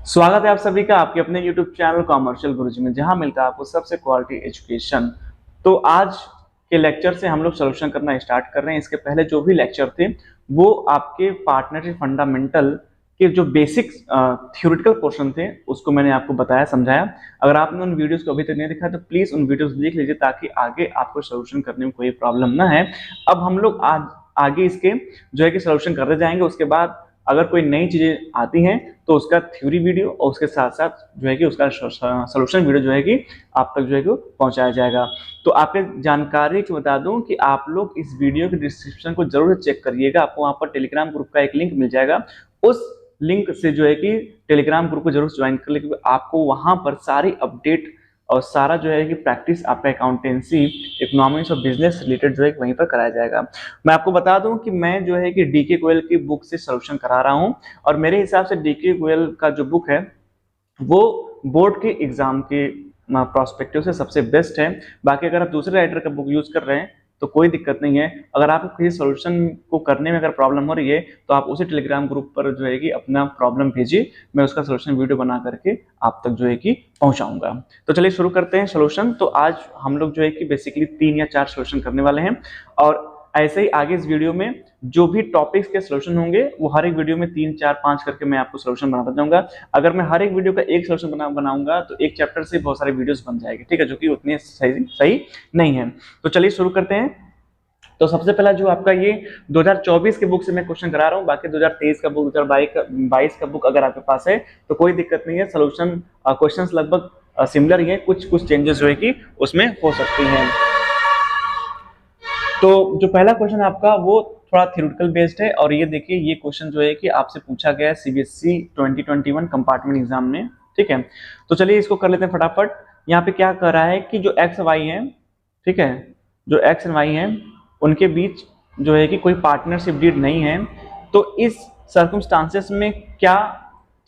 स्वागत है आप सभी का आपके अपने YouTube चैनल कॉमर्शियल गुरुजी में, जहां मिलता है आपको सबसे क्वालिटी एजुकेशन। तो आज के लेक्चर से हम लोग सोल्यूशन करना स्टार्ट कर रहे हैं। इसके पहले जो भी लेक्चर थे वो आपके पार्टनरशिप फंडामेंटल के जो बेसिक थ्योरेटिकल पोर्शन थे उसको मैंने आपको बताया, समझाया। अगर आपने उन वीडियोस को अभी तक नहीं देखा तो प्लीज उन वीडियोस देख लीजिए ताकि आगे आपको सोल्यूशन करने में कोई प्रॉब्लम ना है। अब हम लोग आज आगे इसके जो है कि सोल्यूशन करते जाएंगे। उसके बाद अगर कोई नई चीजें आती हैं तो उसका थ्योरी वीडियो और उसके साथ साथ जो है कि उसका सोल्यूशन वीडियो जो है कि आप तक जो है कि पहुंचाया जाएगा। तो आपके जानकारी को बता दूं कि आप लोग इस वीडियो के डिस्क्रिप्शन को जरूर चेक करिएगा। आपको वहां पर टेलीग्राम ग्रुप का एक लिंक मिल जाएगा। उस लिंक से जो है कि टेलीग्राम ग्रुप को जरूर ज्वाइन कर ले, क्योंकि आपको वहां पर सारी अपडेट और सारा जो है कि प्रैक्टिस आपका अकाउंटेंसी, इकोनॉमिक्स और बिजनेस रिलेटेड जो है वहीं पर कराया जाएगा। मैं आपको बता दूं कि मैं जो है कि डीके गोयल की बुक से सोल्यूशन करा रहा हूं, और मेरे हिसाब से डीके गोयल का जो बुक है वो बोर्ड के एग्जाम के प्रोस्पेक्टिव से सबसे बेस्ट है। बाकी अगर आप दूसरे राइटर का बुक यूज कर रहे हैं तो कोई दिक्कत नहीं है। अगर आपको किसी सोल्यूशन को करने में अगर प्रॉब्लम हो रही है तो आप उसी टेलीग्राम ग्रुप पर जो है कि अपना प्रॉब्लम भेजिए, मैं उसका सोल्यूशन वीडियो बना करके आप तक जो है कि पहुंचाऊंगा। तो चलिए शुरू करते हैं सोल्यूशन। तो आज हम लोग जो है कि बेसिकली 3 या 4 सोल्यूशन करने वाले हैं, और ऐसे ही आगे इस वीडियो में जो भी टॉपिक्स के सोल्यूशन होंगे वो हर एक वीडियो में 3 4 5 करके मैं आपको सोल्यूशन बनाता जाऊंगा। अगर मैं हर एक वीडियो का एक सोल्यूशन बनाऊंगा तो एक चैप्टर से बहुत सारे वीडियोस बन जाएंगे, ठीक है, जो कि उतने सही नहीं है। तो चलिए शुरू करते हैं। तो सबसे पहला जो आपका ये 2024 के बुक से मैं क्वेश्चन करा रहा हूँ। बाकी 2023 का बुक, 2022 का बुक अगर आपके पास है तो कोई दिक्कत नहीं है। सोल्यूशन क्वेश्चंस लगभग सिमिलर ही है, कुछ कुछ चेंजेस जो है कि उसमें हो सकती हैं। तो जो पहला क्वेश्चन आपका वो थोड़ा थ्योरेटिकल बेस्ड है, और ये देखिए ये क्वेश्चन जो है कि आपसे पूछा गया है सीबीएसई 2021 कंपार्टमेंट एग्जाम में, ठीक है। तो चलिए इसको कर लेते हैं फटाफट। यहाँ पे क्या कर रहा है कि जो एक्स वाई है, ठीक है, जो एक्स एंड वाई है उनके बीच जो है कि कोई पार्टनरशिप डीड नहीं है। तो इस सर्कमस्टांसेस में क्या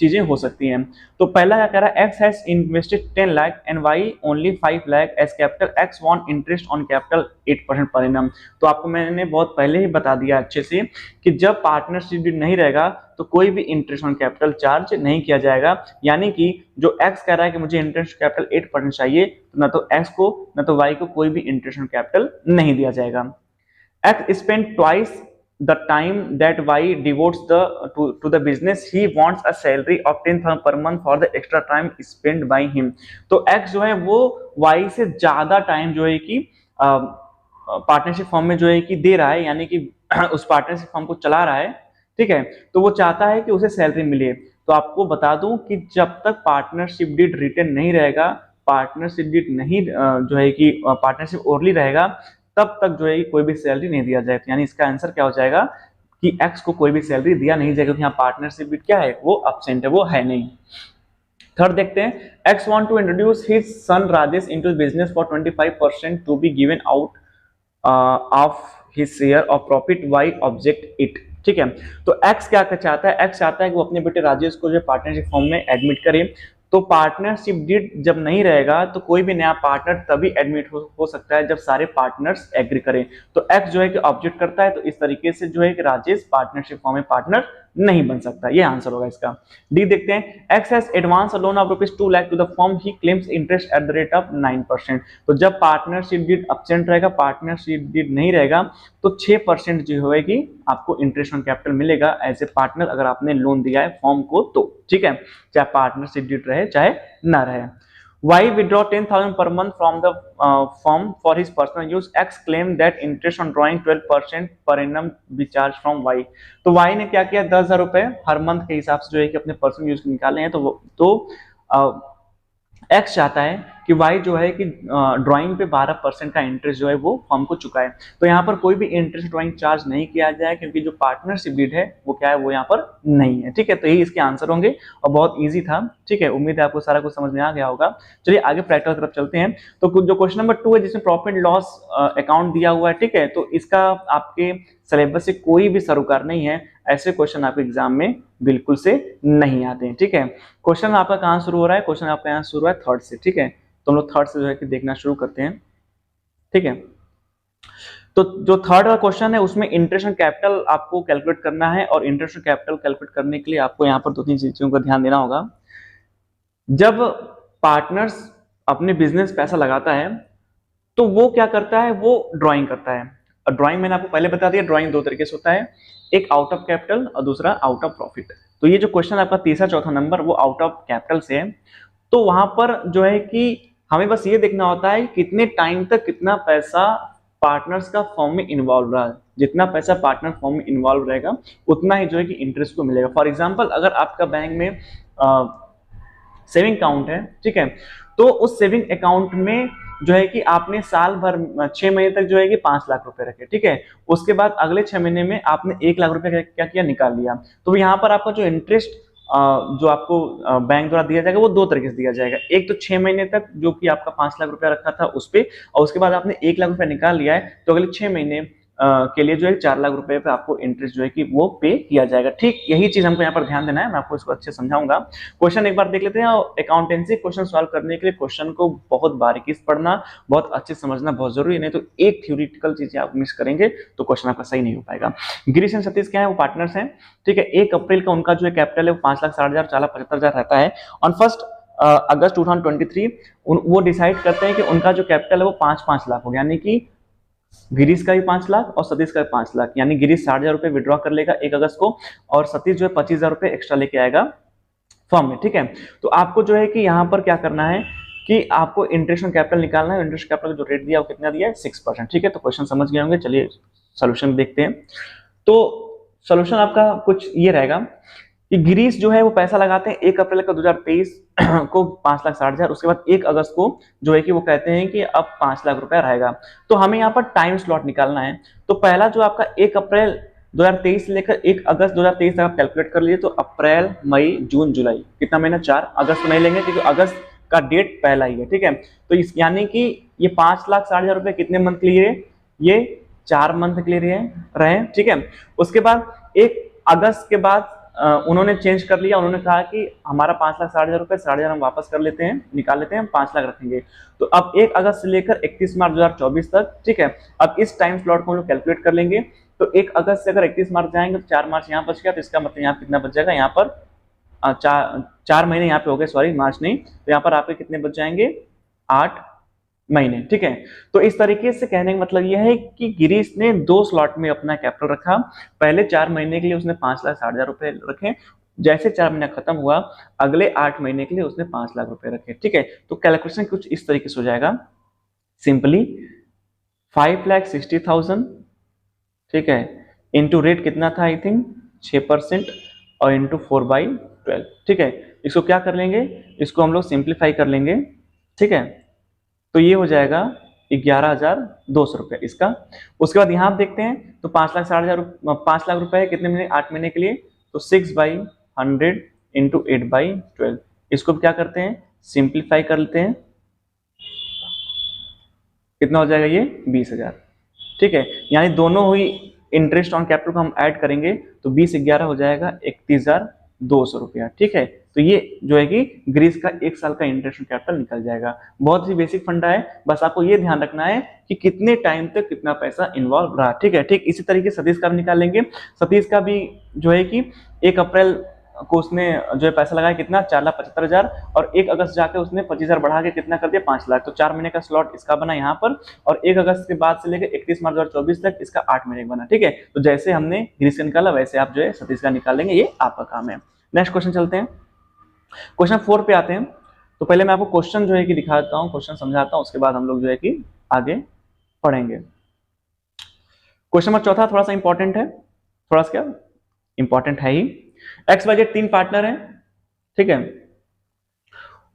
चीजें हो सकती हैं। तो पहला क्या कह रहा है, X has invested 10 lakh and Y only 5 lakh as capital, X want interest on capital 8% per annum. तो आपको मैंने बहुत पहले ही बता दिया अच्छे से कि जब पार्टनरशिप डीड नहीं रहेगा तो कोई भी इंटरेस्ट ऑन कैपिटल चार्ज नहीं किया जाएगा। यानी कि जो एक्स कह रहा है कि मुझे इंटरेस्ट कैपिटल 8% चाहिए, तो ना तो एक्स को ना तो वाई को कोई भी इंटरेस्ट ऑन कैपिटल नहीं दिया जाएगा। X spent twice the time that Y devotes to the business. He wants a salary of 10,000 per month for the extra time spent by him. तो X जो है वो Y से ज्यादा टाइम जो है कि पार्टनरशिप फॉर्म में जो है कि दे रहा है, यानी कि उस पार्टनरशिप फॉर्म को चला रहा है, ठीक है। तो वो चाहता है कि उसे सैलरी मिले। तो आपको बता दूं कि जब तक पार्टनरशिप डीड रिटर्न नहीं रहेगा, पार्टनरशिप डीड नहीं जो है कि पार्टनरशिप ओरली रहेगा, तब तक जो है कोई भी सैलरी नहीं दिया जाए। यानी इसका आंसर क्या हो जाएगा कि एक्स को कोई भी सैलरी दिया नहीं जाएगा, क्योंकि यहाँ पार्टनरशिप डीड क्या है, वो अब्सेंट है, वो है नहीं। थर्ड देखते हैं, X want to introduce his son Rajesh into business for 25% to be given out of his share of profit, Y object it, ठीक है। तो एक्स क्या चाहता है, एक्स चाहता है कि वो अपने बेटे राजेश को जो पार्टनरशिप फॉर्म में एडमिट करे। तो पार्टनरशिप डीड जब नहीं रहेगा तो कोई भी नया पार्टनर तभी एडमिट हो सकता है जब सारे पार्टनर्स एग्री करें। तो एक्स जो है कि ऑब्जेक्ट करता है, तो इस तरीके से जो है कि राजेश पार्टनरशिप फॉर्म में पार्टनर नहीं बन सकता। ये आंसर होगा इसका। डी देखते हैं, X has advance a loan of ₹2 lakh to the firm, he claims interest at the rate of 9%। तो जब पार्टनरशिप डीड एब्सेंट रहेगा, पार्टनरशिप डीड नहीं रहेगा, तो 6% जो होगी आपको इंटरेस्ट ऑन कैपिटल मिलेगा एज ए पार्टनर, अगर आपने लोन दिया है फॉर्म को तो, ठीक है, चाहे पार्टनरशिप डीड रहे चाहे ना रहे। Y withdraw 10,000 per month from the firm for his personal use. X claimed that interest on drawing 12% per annum be charged from Y. तो Y ने क्या किया, 10,000 रुपए हर मंथ के हिसाब से जो है कि अपने पर्सनल यूज निकाले हैं। तो एक्स चाहता है कि वाई जो है कि ड्राइंग पे 12% का इंटरेस्ट जो है वो फर्म को चुकाए। तो यहाँ पर कोई भी इंटरेस्ट ड्राइंग चार्ज नहीं किया जाए, क्योंकि जो पार्टनरशिप डीड है वो क्या है, वो यहाँ पर नहीं है, ठीक है। तो यही इसके आंसर होंगे, और बहुत इजी था, ठीक है। उम्मीद है आपको सारा कुछ समझ में आ गया होगा। चलिए आगे प्रैक्टिकल तरफ चलते हैं। तो जो क्वेश्चन नंबर 2 है जिसमें प्रॉफिट लॉस अकाउंट दिया हुआ है, ठीक है, तो इसका आपके सिलेबस से कोई भी सरोकार नहीं है। ऐसे क्वेश्चन आपके एग्जाम में बिल्कुल से नहीं आते हैं, ठीक है। क्वेश्चन आपका कहाँ शुरू हो रहा है, क्वेश्चन आपका यहाँ शुरू है थर्ड से, ठीक है। तो हम लोग थर्ड से जो है कि देखना शुरू करते हैं, ठीक है। तो जो थर्ड का क्वेश्चन है उसमें इंटरेस्ट ऑन कैपिटल आपको कैलकुलेट करना है, और इंटरेस्ट ऑन कैपिटल कैलकुलेट करने के लिए आपको यहाँ पर 2-3 चीजों का ध्यान देना होगा। जब पार्टनर्स अपने बिजनेस पैसा लगाता है तो वो क्या करता है, वो ड्राइंग करता है। और ड्राइंग मैंने आपको पहले बता दिया, ड्राइंग दो तरीके से होता है, एक आउट ऑफ कैपिटल और दूसरा आउट ऑफ प्रॉफिट। तो ये जो क्वेश्चन आपका तीसरा चौथा नंबर वो आउट ऑफ कैपिटल से है। तो वहां पर जो है कि हमें बस ये देखना होता है कितने टाइम तक कितना पैसा पार्टनर्स का फॉर्म में इन्वॉल्व रहा है। जितना पैसा पार्टनर फॉर्म में इन्वॉल्व रहेगा उतना ही जो है कि इंटरेस्ट को मिलेगा। फॉर एग्जाम्पल अगर आपका बैंक में सेविंग अकाउंट है, ठीक है, तो उस सेविंग अकाउंट में जो है कि आपने साल भर 6 महीने तक जो है कि 5 लाख रुपए रखे, ठीक है, उसके बाद अगले 6 महीने में आपने 1 लाख रुपए क्या किया, निकाल लिया। तो यहाँ पर आपका जो इंटरेस्ट जो आपको बैंक द्वारा दिया जाएगा वो दो तरीके से दिया जाएगा। एक तो 6 महीने तक जो कि आपका 5 लाख रुपया रखा था उस पर, और उसके बाद आपने 1 लाख रुपया निकाल लिया है तो अगले 6 महीने के लिए जो है 4 लाख रुपए पे आपको इंटरेस्ट जो है कि वो पे किया जाएगा। ठीक यही चीज हमको यहाँ पर ध्यान देना है, मैं आपको इसको अच्छे समझाऊंगा। क्वेश्चन एक बार देख लेते हैं। अकाउंटेंसी क्वेश्चन सॉल्व करने के लिए क्वेश्चन को बहुत बारीकी से पढ़ना, बहुत अच्छे से समझना बहुत जरूरी है, नहीं तो एक थ्योरेटिकल चीज आप मिस करेंगे तो क्वेश्चन आपका सही नहीं हो पाएगा। गिरीश एंड सतीश क्या है, वो पार्टनर्स हैं, ठीक है। 1 अप्रैल का उनका जो है कैपिटल है वो 5,60,000 4,75,000 रहता है। ऑन 1 अगस्त 2023 वो डिसाइड करते हैं कि उनका जो कैपिटल है वो 5-5 लाख हो गया, यानी कि गिरीश का भी 5 लाख और सतीश का भी 5 लाख, यानी गिरीश 60,000 रुपए विड्रॉ कर लेगा 1 अगस्त को और सतीश जो है 25,000 रुपए एक्स्ट्रा लेके आएगा फॉर्म में, ठीक है। तो आपको जो है कि यहाँ पर क्या करना है कि आपको इंटरेस्ट ऑन कैपिटल निकालना है। इंटरेस्ट कैपिटल का जो रेट दिया वो कितना दिया है, 6%, ठीक है। तो क्वेश्चन समझ गए होंगे, चलिए सोल्यूशन देखते हैं। तो सोल्यूशन आपका कुछ ये रहेगा कि गिरीश जो है वो पैसा लगाते हैं 1 अप्रैल का 2023 को 5,60,000, उसके बाद 1 अगस्त को जो है कि वो कहते हैं कि अब 5 लाख रुपया रहेगा। तो हमें यहाँ पर टाइम स्लॉट निकालना है। तो पहला जो आपका 1 अप्रैल 2023 से लेकर 1 अगस्त 2023 तक आप कैलकुलेट कर लीजिए। तो अप्रैल, मई, जून, जुलाई, कितना महीना, 4। अगस्त नहीं लेंगे क्योंकि अगस्त का डेट पहला ही है, ठीक है। तो इस यानी कि ये 5,60,000 रुपए कितने मंथ के लिए, ये 4 मंथ के लिए रहे, ठीक है। उसके बाद 1 अगस्त के बाद उन्होंने चेंज कर लिया, उन्होंने कहा कि हमारा 5,60,000 रुपए 60,000 हम वापस कर लेते हैं, निकाल लेते हैं, हम 5 लाख रखेंगे। तो अब 1 अगस्त से लेकर 31 मार्च 2024 तक, ठीक है। अब इस टाइम स्लॉट को हम लोग कैलकुलेट कर लेंगे। तो 1 अगस्त से अगर 31 मार्च जाएंगे तो 4 मार्च यहाँ बच गया, तो इसका मतलब यहाँ कितना बच जाएगा, यहाँ पर 4 महीने यहाँ पे हो गए, सॉरी मार्च नहीं, तो यहाँ पर आपके कितने बच जाएंगे, 8 महीने, ठीक है। तो इस तरीके से कहने का मतलब यह है कि गिरीश ने 2 स्लॉट में अपना कैपिटल रखा। पहले 4 महीने के लिए उसने 5,60,000 रुपए रखे, जैसे 4 महीना खत्म हुआ अगले 8 महीने के लिए उसने 5 लाख रुपए रखे, ठीक है। तो कैलकुलेशन कुछ इस तरीके से हो जाएगा, सिंपली 5,60,000, ठीक है, इंटू रेट कितना था, आई थिंक 6% और इंटू 4/12, ठीक है। इसको क्या कर लेंगे, इसको हम लोग सिंप्लीफाई कर लेंगे, ठीक है। तो ये हो जाएगा 11,200 रुपये इसका। उसके बाद यहाँ आप देखते हैं तो 5,60,000 5 लाख रुपए है कितने महीने, 8 महीने के लिए। तो 6/100 इंटू 8/12, इसको क्या करते हैं, सिंप्लीफाई कर लेते हैं, कितना हो जाएगा ये 20,000, ठीक है। यानी दोनों हुई इंटरेस्ट ऑन कैपिटल को हम ऐड करेंगे तो 20/11 हो जाएगा 31,200 रुपया, ठीक है। तो ये जो है कि ग्रीस का 1 साल का इंटरेस्ट ऑन कैपिटल निकल जाएगा। बहुत ही बेसिक फंडा है, बस आपको ये ध्यान रखना है कि कितने टाइम तक कितना पैसा इन्वॉल्व रहा, ठीक है। ठीक इसी तरीके सतीश का भी निकाल लेंगे। सतीश का भी जो है कि 1 अप्रैल को उसने जो है पैसा लगाया कितना, 4,75,000, और 1 अगस्त जाकर उसने 25,000 बढ़ा के कितना कर दिया, 5 लाख। तो 4 महीने का स्लॉट इसका बना यहाँ पर, और 1 अगस्त के बाद से लेकर 31 मार्च 2024 तक इसका 8 महीने का बना, ठीक है। तो जैसे हमने ग्रीस का निकाला वैसे आप जो है सतीश का निकाल लेंगे, ये आपका काम है। नेक्स्ट क्वेश्चन चलते हैं, क्वेश्चन 4 पे आते हैं। तो पहले मैं आपको क्वेश्चन जो है कि दिखा देता हूँ, क्वेश्चन समझाता हूँ, उसके बाद हम लोग जो है कि आगे पढ़ेंगे। क्वेश्चन नंबर 4 थोड़ा सा इंपॉर्टेंट है, थोड़ा सा क्या इंपॉर्टेंट है ही। XYZ 3 पार्टनर हैं, ठीक है।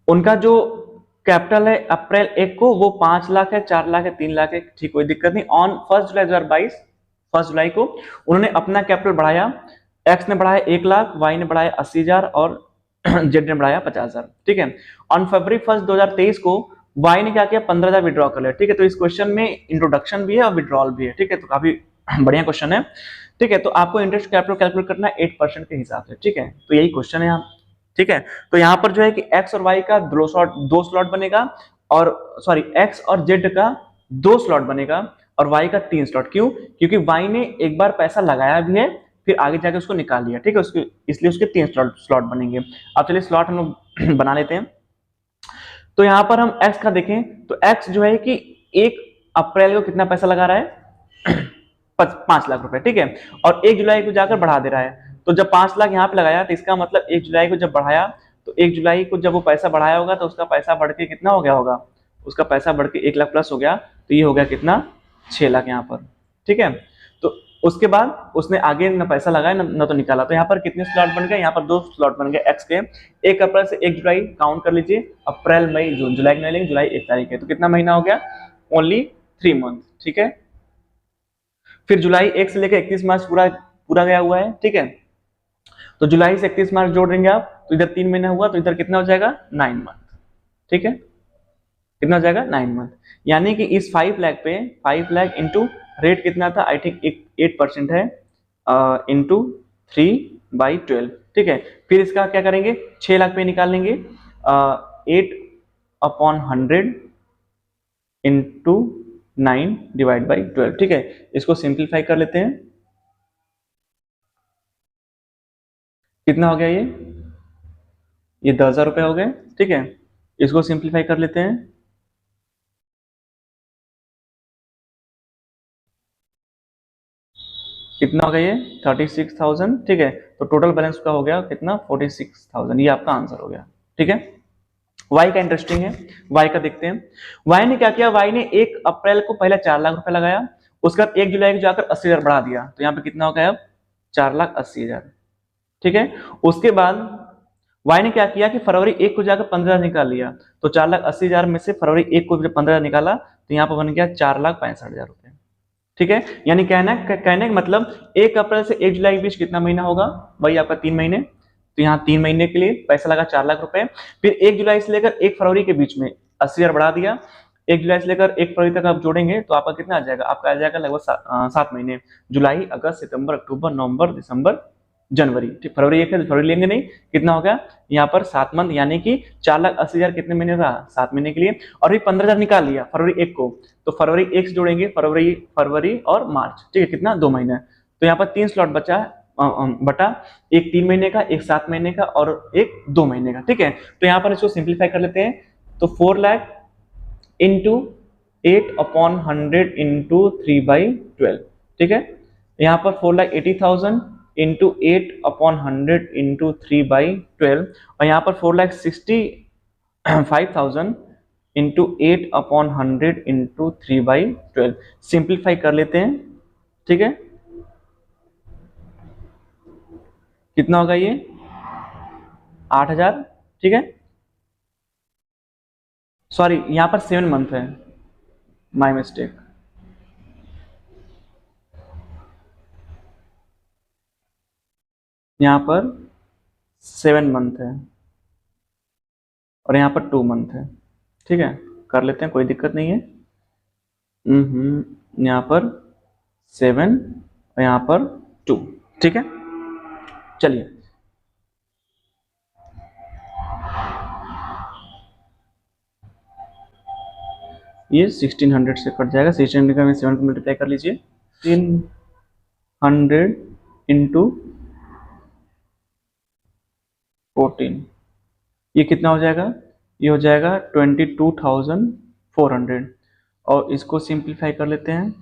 उनका जो कैपिटल है अप्रैल 1 को वो 5 लाख है, 4 लाख है, 3 लाख है, ठीक, कोई दिक्कत नहीं। ऑन 1 जुलाई 2022, 1 जुलाई को उन्होंने अपना कैपिटल बढ़ाया, एक्स ने बढ़ाया 1 लाख, वाई ने बढ़ाया 80,000 और जेड ने बढ़ाया 50,000, ठीक है। ऑन फरवरी 1 2023 को वाई ने क्या किया, 15,000 विड्रॉ कर लिया, ठीक है। तो इस क्वेश्चन में इंट्रोडक्शन भी है और विड्रॉल भी है, ठीक है। तो काफी बढ़िया क्वेश्चन है, ठीक है। तो आपको इंटरेस्ट कैपिटल कैलकुलेट करना है 8% के हिसाब से, ठीक है। तो यही क्वेश्चन है यहाँ, ठीक है। तो यहाँ पर जो है कि एक्स और वाई का 2 स्लॉट बनेगा, और सॉरी एक्स और जेड का 2 स्लॉट बनेगा और वाई का 3 स्लॉट। क्यों, क्योंकि वाई ने एक बार पैसा लगाया भी है फिर आगे जाके उसको निकाल लिया, ठीक है, उसके इसलिए उसके 3 स्लॉट बनेंगे। अब चलिए स्लॉट हम लोग बना लेते हैं। तो यहाँ पर हम x का देखें तो x जो है कि 1 अप्रैल को कितना पैसा लगा रहा है 5 लाख रुपए, ठीक है, और 1 जुलाई को जाकर बढ़ा दे रहा है। तो जब 5 लाख यहाँ पे लगाया तो इसका मतलब 1 जुलाई को जब बढ़ाया, तो 1 जुलाई को जब वो पैसा बढ़ाया होगा तो उसका पैसा बढ़ के कितना हो गया होगा, उसका पैसा बढ़ के 1 लाख प्लस हो गया, तो ये हो गया कितना 6 लाख यहाँ पर, ठीक है। तो उसके बाद उसने आगे न पैसा लगाया न तो निकाला, तो यहाँ पर कितने स्लॉट बन गए, यहाँ पर 2 स्लॉट बन गए एक्स के। 1 अप्रैल से 1 जुलाई काउंट कर लीजिए, अप्रैल मई जून, जुलाई की नहीं लेंगे, जुलाई 1 तारीख है, तो कितना महीना हो गया, ओनली 3 मंथ, ठीक है। फिर जुलाई 1 से लेकर 31 मार्च पूरा पूरा गया हुआ है, ठीक है। तो जुलाई से 31 मार्च जोड़ देंगे आप, तो इधर 3 महीना हुआ, तो इधर कितना हो जाएगा 9 मंथ, ठीक है, कितना हो जाएगा 9 मंथ। यानी कि इस 5 लाख पे 5 लाख इंटू रेट कितना था, आई थिंक 8% है, इंटू 3/12, ठीक है। फिर इसका क्या करेंगे, 6 लाख पे निकाल लेंगे, 8/100 इंटू 9/12, ठीक है। इसको सिंप्लीफाई कर लेते हैं, कितना हो गया ये 10,000 रुपए हो गए, ठीक है। इसको सिंप्लीफाई कर लेते हैं, कितना हो गया ये 36,000, ठीक है। तो टोटल बैलेंस का हो गया कितना 46,000, ये आपका आंसर हो गया, ठीक है। वाई का इंटरेस्टिंग है, वाई का देखते हैं। वाई ने क्या किया, वाई ने 1 अप्रैल को पहले 4 लाख रुपए लगाया, उसके बाद 1 जुलाई को जाकर 80,000 बढ़ा दिया, तो यहाँ पे कितना हो गया अब 4,80,000, ठीक है। उसके बाद वाई ने क्या किया कि फरवरी 1 को जाकर 15,000 निकाल लिया, तो 4,80,000 में से फरवरी 1 को जब 15,000 निकाला तो यहाँ पर बन गया 4,65,000 रुपए, ठीक है। यानी कहने का मतलब 1 अप्रैल से 1 जुलाई के बीच कितना महीना होगा, वही आपका 3 महीने, तो यहाँ 3 महीने के लिए पैसा लगा 4 लाख रुपए। फिर 1 जुलाई से लेकर 1 फरवरी के बीच में 80,000 बढ़ा दिया, 1 जुलाई से लेकर 1 फरवरी तक आप जोड़ेंगे तो आपका कितना आ जाएगा, आपका आ जाएगा लगभग 7 महीने, जुलाई अगस्त सितंबर अक्टूबर नवंबर दिसंबर जनवरी, ठीक। फरवरी 1 है तो फरवरी लेंगे नहीं, कितना हो गया यहाँ पर 7 मंथ, यानी कि 4,80,000 कितने महीने का 7 महीने के लिए। और भी 15,000 निकाल लिया फरवरी 1 को, तो फरवरी 1 से जोड़ेंगे फरवरी और मार्च, ठीक है, कितना 2 महीने। तो यहाँ पर 3 स्लॉट बचा बटा, एक 3 महीने का, एक 7 महीने का और एक 2 महीने का, ठीक है। तो यहाँ पर इसको सिंप्लीफाई कर लेते हैं, तो 4 लाख इंटू 8/100 इंटू 3/12, ठीक है। यहाँ पर 4,80,000 इंटू 8/100 इंटू 3/12, और यहाँ पर 4,65,000 इंटू 8/100 इंटू 3/12, सिंप्लीफाई कर लेते हैं, ठीक है। कितना होगा ये 8,000, ठीक है। सॉरी यहाँ पर 7 मंथ है, माय मिस्टेक, यहाँ पर 7 मंथ है और यहाँ पर 2 मंथ है, ठीक है। कर लेते हैं, कोई दिक्कत नहीं है। यहाँ पर 7 और यहाँ पर 2, ठीक है। चलिए ये 1600 से कट जाएगा, 1600 का 7 को मल्टीप्लाई कर लीजिए, 300 इंटू 14, ये कितना हो जाएगा, ये हो जाएगा 22,400, और इसको सिंप्लीफाई कर लेते हैं,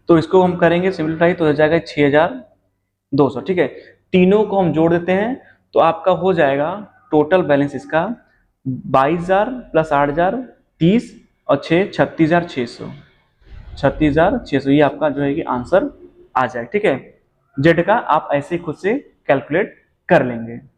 तो इसको हम करेंगे सिंप्लीफाई तो हो जाएगा 6,200, ठीक है। तीनों को हम जोड़ देते हैं तो आपका हो जाएगा टोटल बैलेंस इसका 22,000 प्लस 8,000 30 और 6 36,600, 36,600, ये आपका जो है कि आंसर आ जाए, ठीक है। जेड का आप ऐसे खुद से कैलकुलेट कर लेंगे।